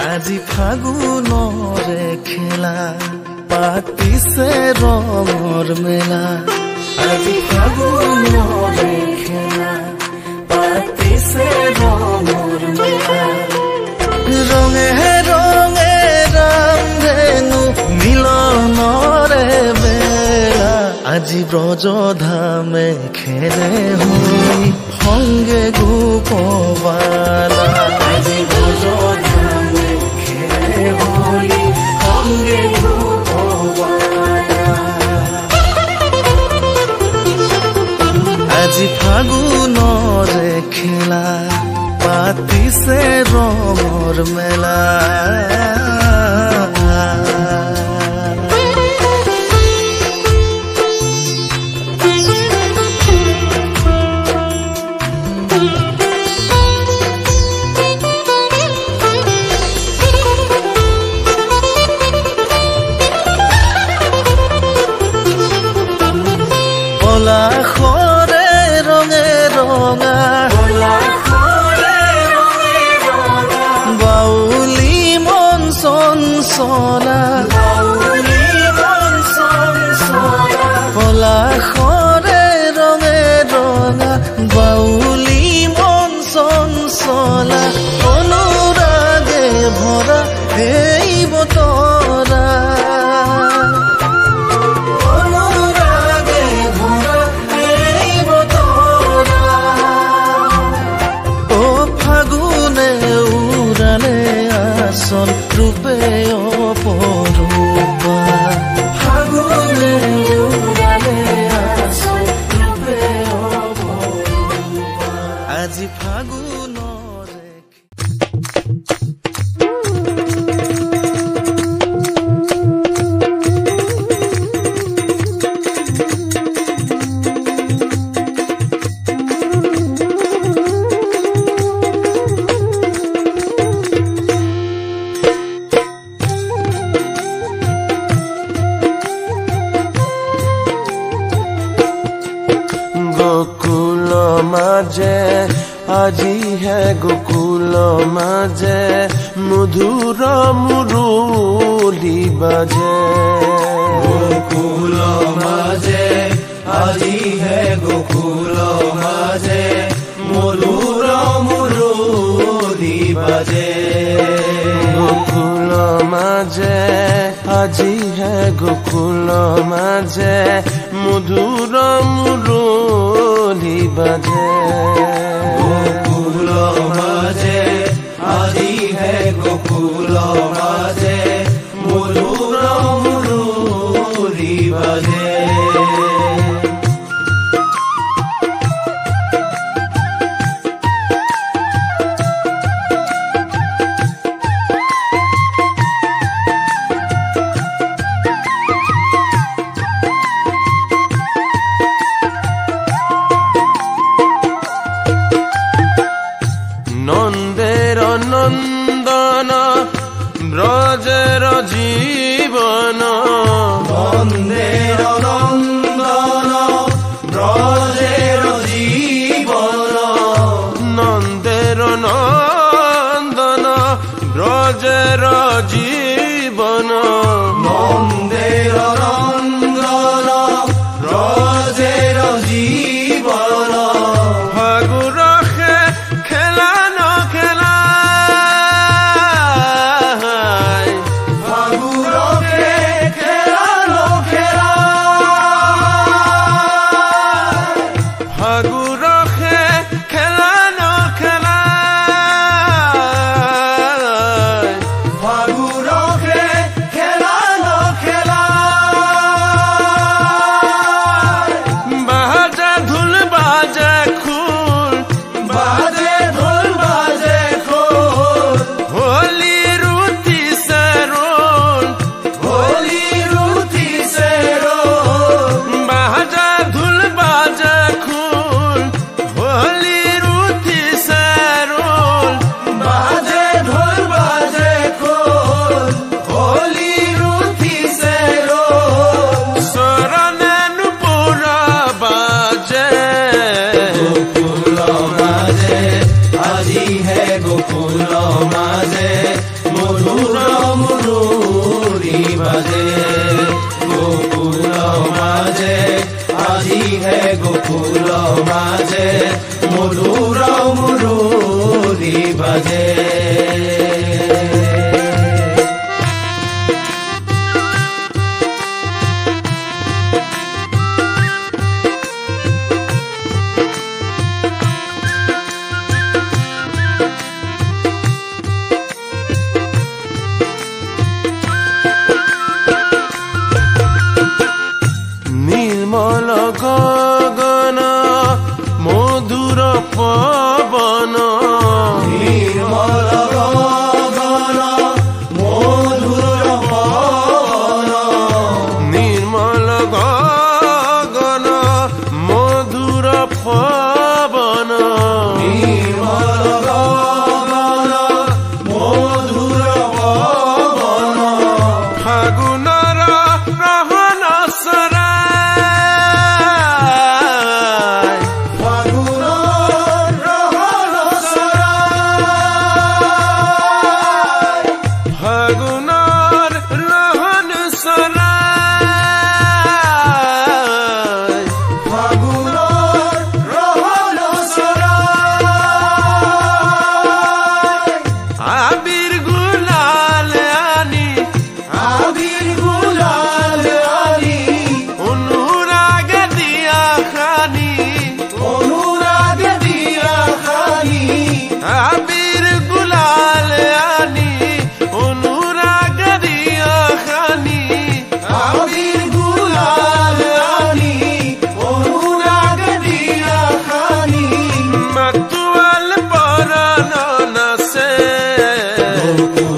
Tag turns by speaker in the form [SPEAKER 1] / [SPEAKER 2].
[SPEAKER 1] আজি ফাগুনৰে খেলা পাতিছে ৰঙৰ মেলা আজি ফাগুনৰে খেলা পাতিছে ৰঙৰ মেলা ৰঙে ৰঙে ৰান্ধেনো মিলনৰে বেলা আজি ব্ৰজধামে খেৰে হৈ সংগে গোপবালা আজি ব্ৰজধামে খেৰে হৈ সংগে গোপবালা আজি ফাগুনৰে খেলা পাতিছে ৰঙৰ মেলা পলাশৰে ৰঙে ৰঙা বাউলি মন চঞ্চলা পলাশৰে ৰঙে ৰঙা বাউলি মন চঞ্চলা অনুৰাগে ভৰা এই বতৰা আচল ৰূপে অপৰূপা ফাগুনে উৰালে আচল ৰূপে অপৰূপা আজি ফাগুনৰে আজি হে গোকুল মাঝে মধুর মুরলি বাজে গোকুল মাঝে আজি হে গোকুল মাঝে মধুর মুরলি বাজে গোকুল মাঝে আজি হে গোকুল মাঝে মধুর মুরলি বাজে গোকুল মাঝে আজি হে গোকুল মাঝে মধুর মুরলি বাজে নন্দের নন্দন ব্রজের জীবন নন্দের নন্দন ব্রজের জীবন নন্দের নন্দন ব্রজের জীবন নন্দের নন্দন ব্রজের জীবন ফাগুরখে খেলা Faguro
[SPEAKER 2] মুকুল